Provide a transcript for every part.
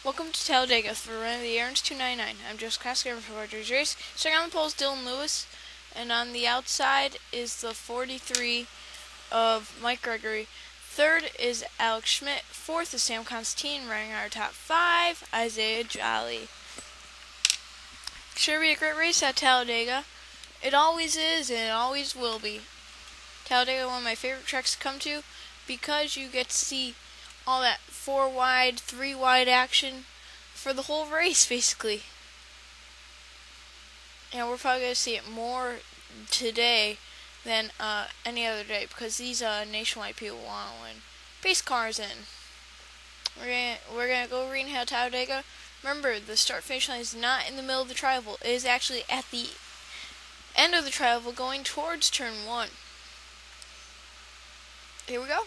Welcome to Talladega for one of the nr2003. I'm Joseph Cascar for Rogers Race. Starting on the pole is Dylan Lewis, and on the outside is the 43 of Mike Gregory. Third is Alex Schmidt. Fourth is Sam Constantine, running our top 5, Isaiah Jolly. Sure be a great race at Talladega. It always is, and it always will be. Talladega is one of my favorite tracks to come to because you get to see all that 4 wide, 3 wide action for the whole race, basically. And we're probably going to see it more today than any other day because these nationwide people want to win. Base cars in. We're gonna go reinhale Talladega. Remember, the start-finish line is not in the middle of the tri-oval. It is actually at the end of the tri-oval going towards turn 1. Here we go.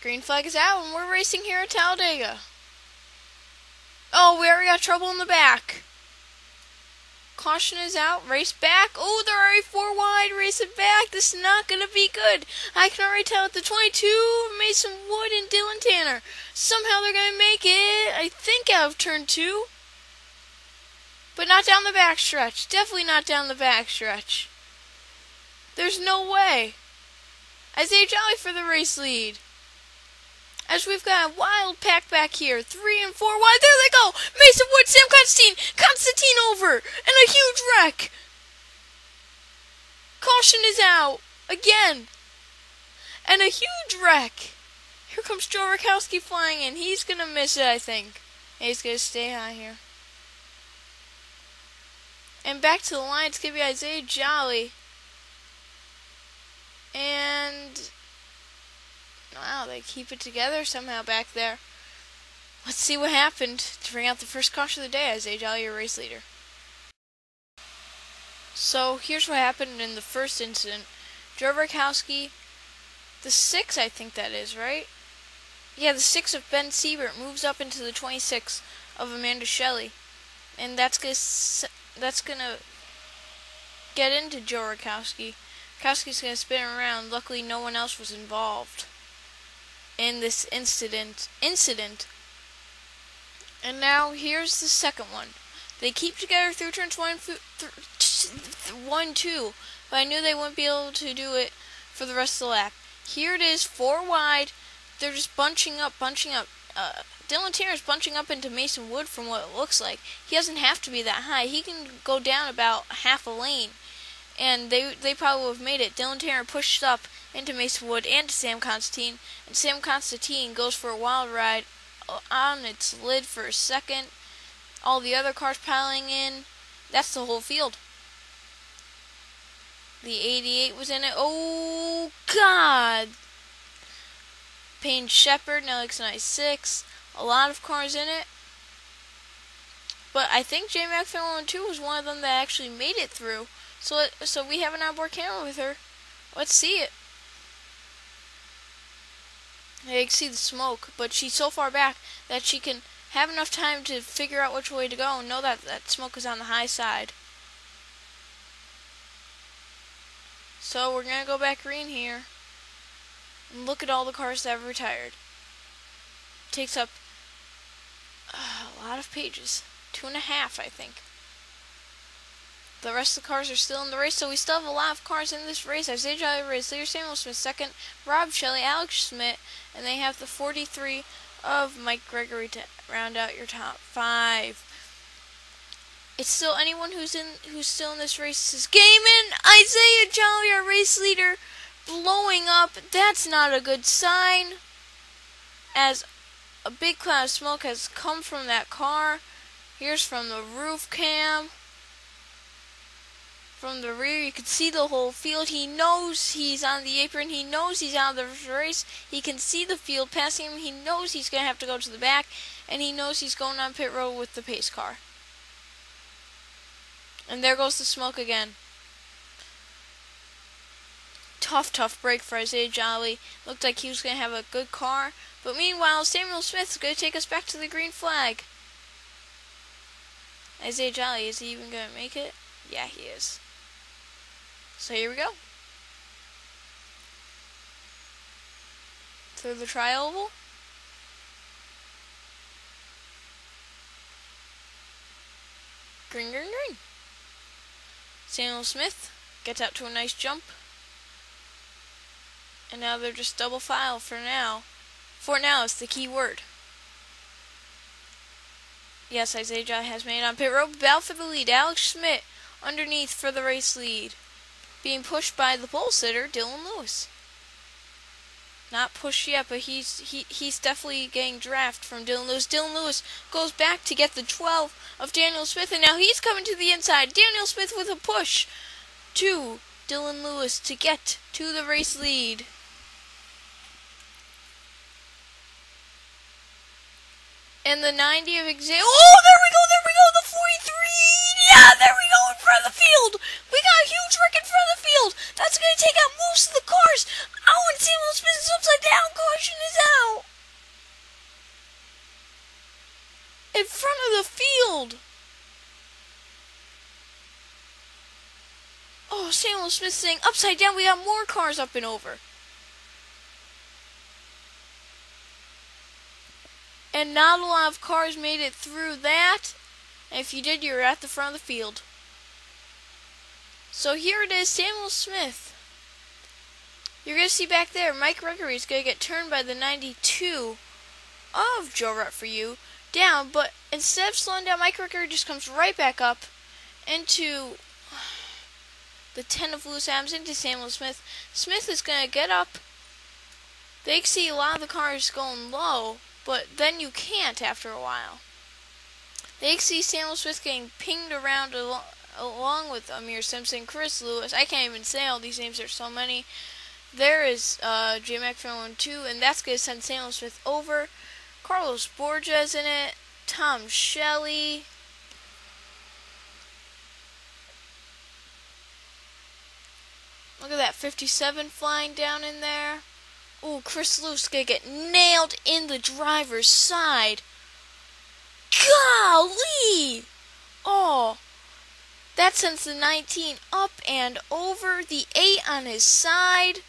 Green flag is out, and we're racing here at Talladega. Oh, we already got trouble in the back. Caution is out. Race back. Oh, they're already 4 wide. Racing back. This is not going to be good. I can already tell at the 22, Mason Wood and Dylan Tanner. Somehow they're going to make it, I think, out of turn 2. But not down the backstretch. Definitely not down the backstretch. There's no way. Isaiah Jolly for the race lead. As we've got a wild pack back here. 3 and 4 wide. There they go. Mason Wood, Sam Constantine over. And a huge wreck. Caution is out. Again. And a huge wreck. Here comes Joe Rakowski flying in. He's going to miss it, I think. And he's going to stay high here. And back to the line. It's going to be Isaiah Jolly. And wow, they keep it together somehow back there. Let's see what happened to bring out the first caution of the day. Isaiah Jolly, your race leader. So here's what happened in the first incident. Joe Rakowski, the 6, I think that is, right? Yeah, the 6 of Ben Siebert moves up into the 26 of Amanda Shelley. And that's gonna get into Joe Rakowski. Rakowski's gonna spin around. Luckily, no one else was involved in this incident. And now here's the second one. They keep together through turns 1, 2, but I knew they wouldn't be able to do it for the rest of the lap. Here it is, 4 wide. They're just bunching up. Dylan Tanner's bunching up into Mason Wood from what it looks like. He doesn't have to be that high. He can go down about half a lane. And they probably would have made it. Dylan Tanner pushed up into Mason Wood and to Sam Constantine. And Sam Constantine goes for a wild ride on its lid for a second. All the other cars piling in. That's the whole field. The 88 was in it. Oh, God. Payne Shepard, Nelix 96. A lot of cars in it. But I think J Mac 2 was one of them that actually made it through. So we have an onboard camera with her. Let's see it. You can see the smoke, but she's so far back that she can have enough time to figure out which way to go and know that that smoke is on the high side. So we're going to go back green here and look at all the cars that have retired. It takes up a lot of pages. 2.5, I think. The rest of the cars are still in the race, so we still have a lot of cars in this race. Isaiah Jolly race leader, Samuel Smith second, Rob Shelley, Alex Schmidt, and they have the 43 of Mike Gregory to round out your top 5. It's still anyone who's still in this race is gaming. Isaiah Jolly, our race leader, blowing up. That's not a good sign, as a big cloud of smoke has come from that car. Here's from the roof cam. From the rear, you can see the whole field. He knows he's on the apron. He knows he's out of the race. He can see the field passing him. He knows he's going to have to go to the back. And he knows he's going on pit road with the pace car. And there goes the smoke again. Tough break for Isaiah Jolly. Looked like he was going to have a good car. But meanwhile, Samuel Smith is going to take us back to the green flag. Isaiah Jolly, is he even going to make it? Yeah, he is. So here we go. Through the tri-oval. Green, green, green. Samuel Smith gets out to a nice jump. And now they're just double file for now. For now is the key word. Yes, Isaiah has made on pit road. Battle for the lead. Alex Schmidt underneath for the race lead. Being pushed by the pole sitter, Dylan Lewis. Not pushed yet, but he's definitely getting draft from Dylan Lewis. Dylan Lewis goes back to get the 12 of Daniel Smith, and now he's coming to the inside. Daniel Smith with a push to Dylan Lewis to get to the race lead. And the 90 of exam. Oh, there we go, the 43. Yeah, there we go, in front of the field. We got a huge wreck in front of the field. That's going to take out most of the cars. Oh, and Samuel Smith is upside down. Caution is out. In front of the field. Oh, Samuel Smith saying upside down. We got more cars up and over. And not a lot of cars made it through that. And if you did, you were at the front of the field. So here it is, Samuel Smith. You're going to see back there, Mike Gregory is going to get turned by the 92 of Joe Rutt for you down. But instead of slowing down, Mike Gregory just comes right back up into the 10 of Lewis Adams, into Samuel Smith. Smith is going to get up. They see a lot of the cars going low, but then you can't after a while. They see Samuel Smith getting pinged around along with Amir Simpson, Chris Lewis. I can't even say all these names, there's so many. There is J-Mac 2, and that's going to send Samuel Smith over. Carlos Borges in it. Tom Shelley. Look at that 57 flying down in there. Ooh, Chris Lewis is going to get nailed in the driver's side. Golly! Oh, that sends the 19 up and over. The 8 on his side.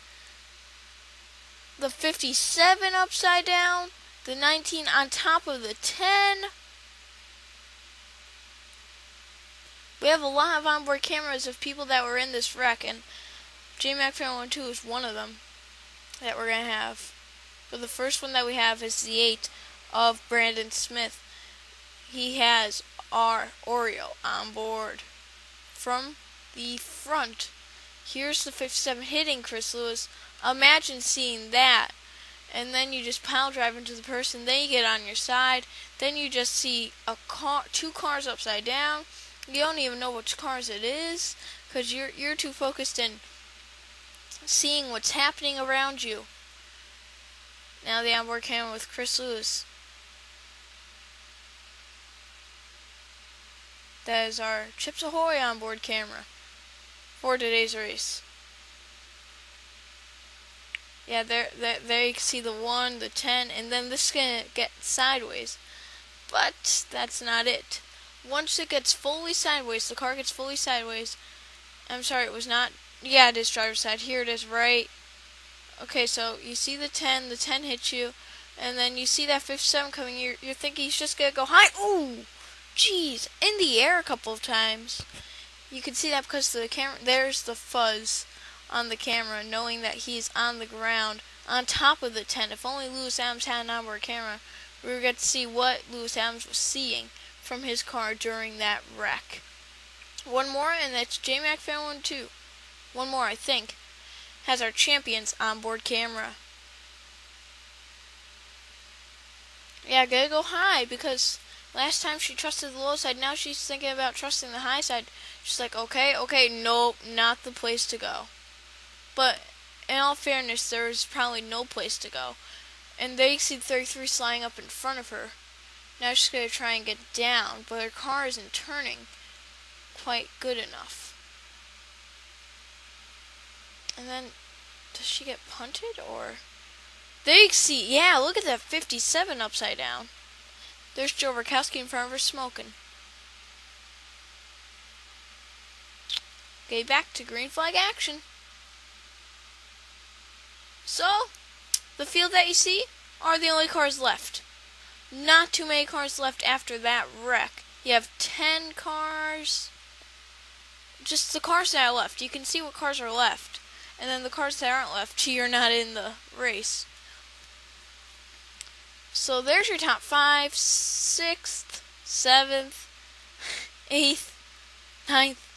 The 57 upside down. The 19 on top of the 10. We have a lot of onboard cameras of people that were in this wreck, and J-Mac 2 is one of them that we're going to have. But the first one that we have is the 8 of Brandon Smith. He has our Oreo on board. From the front, here's the 57 hitting Chris Lewis. Imagine seeing that. And then you just pile drive into the person. Then you get on your side. Then you just see a car, 2 cars upside down. You don't even know which cars it is, because you're too focused in seeing what's happening around you. Now the onboard camera with Chris Lewis. That is our Chips Ahoy onboard camera for today's race. Yeah, there you can see the 1, the 10, and then this is going to get sideways. But that's not it. Once it gets fully sideways, the car gets fully sideways. I'm sorry, it was not. Yeah, it is driver's side. Here it is, right. Okay, so you see the 10 hits you, and then you see that 57 coming. You're thinking he's just going to go high. Ooh! Jeez, in the air a couple of times. You can see that because the camera, there's the fuzz on the camera, knowing that he's on the ground on top of the 10. If only Lewis Adams had an onboard camera, we would get to see what Lewis Adams was seeing from his car during that wreck. One more, and that's J-Mac 2. One more, I think, has our champion's onboard camera. Yeah, gotta go high, because last time she trusted the low side, now she's thinking about trusting the high side. She's like, okay, nope, not the place to go. But in all fairness, there's probably no place to go. And they see 33 sliding up in front of her. Now she's going to try and get down, but her car isn't turning quite good enough. And then, does she get punted, or? There you see, yeah, look at that 57 upside down. There's Joe Rakowski in front of her smoking. Okay, back to green flag action. So, the field that you see are the only cars left. Not too many cars left after that wreck. You have 10 cars. Just the cars that are left. You can see what cars are left. And then the cars that aren't left, you're not in the race. So there's your top 5, 6th, 7th, 8th, 9th,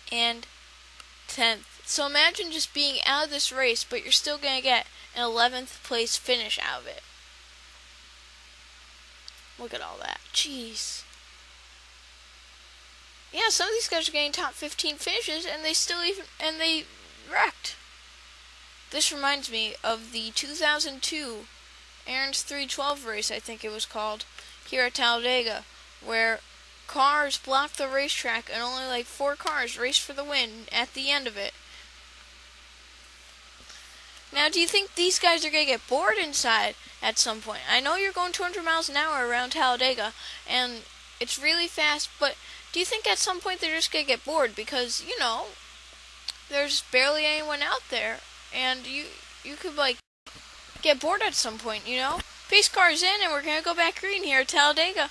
and 10th. So imagine just being out of this race, but you're still going to get an 11th place finish out of it. Look at all that. Jeez. Yeah, some of these guys are getting top 15 finishes, and they wrecked. This reminds me of the 2002 nr2003 race, I think it was called, here at Talladega, where cars blocked the racetrack and only like 4 cars raced for the win at the end of it. Now, do you think these guys are going to get bored inside at some point? I know you're going 200 miles an hour around Talladega, and it's really fast, but do you think at some point they're just going to get bored? Because, you know, there's barely anyone out there, and you could, like, get bored at some point, you know? Pace car's in, and we're going to go back green here at Talladega.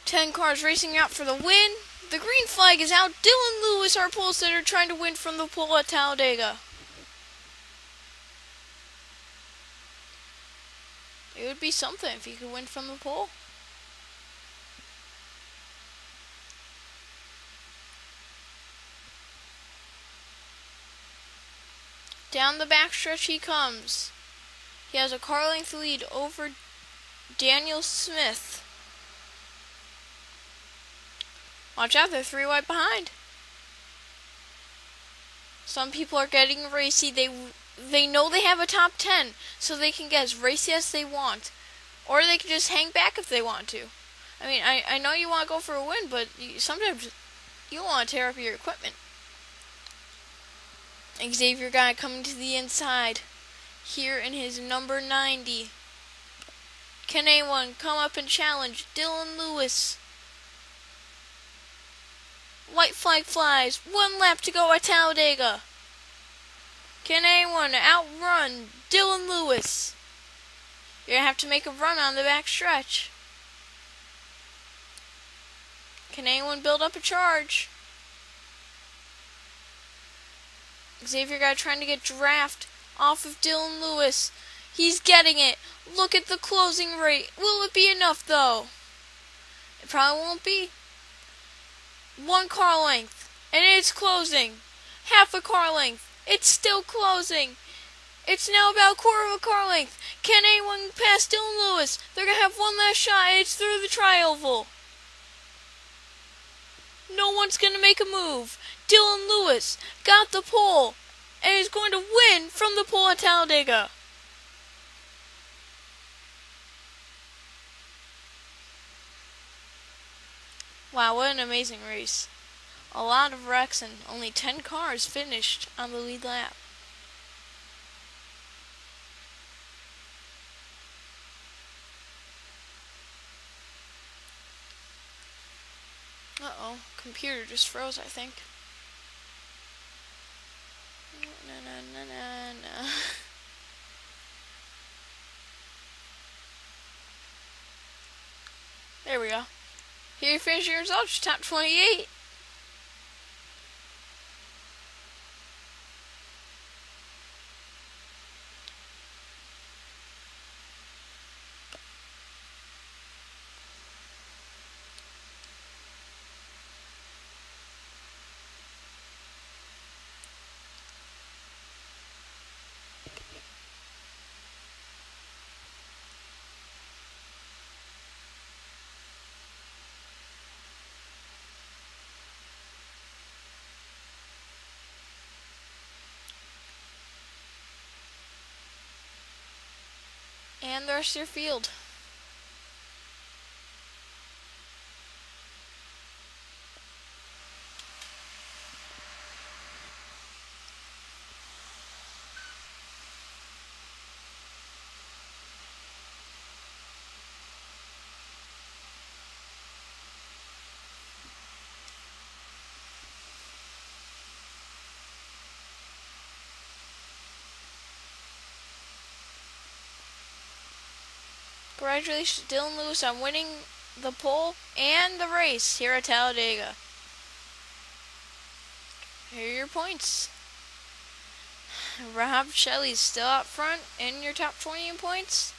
10 cars racing out for the win. The green flag is out. Dylan Lewis, our pole sitter, trying to win from the pole at Talladega. It would be something if he could win from the pole. Down the backstretch he comes. He has a car length lead over Daniel Smith. Watch out, they're 3 wide behind. Some people are getting racy. They know they have a top 10, so they can get as racy as they want. Or they can just hang back if they want to. I mean, I know you want to go for a win, but sometimes you want to tear up your equipment. Xavier guy coming to the inside here in his number 90. Can anyone come up and challenge Dylan Lewis? White flag flies. 1 lap to go at Talladega. Can anyone outrun Dylan Lewis? You're going to have to make a run on the back stretch. Can anyone build up a charge? Xavier guy trying to get draft off of Dylan Lewis. He's getting it. Look at the closing rate. Will it be enough, though? It probably won't be. 1 car length, and it's closing. Half a car length. It's still closing. It's now about a quarter of a car length. Can anyone pass Dylan Lewis? They're going to have one last shot, and it's through the tri-oval. No one's going to make a move. Dylan Lewis got the pole and is going to win from the pole at Talladega. Wow, what an amazing race. A lot of wrecks and only 10 cars finished on the lead lap. Uh-oh, computer just froze, I think. No. There we go. Here you finish your results, top 28. And the rest of your field. Congratulations, Dylan Lewis, on winning the pole and the race here at Talladega. Here are your points. Rob Shelley's still out front in your top 20 in points.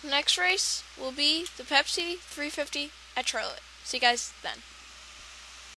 So next race will be the Pepsi 350 at Charlotte. See you guys then.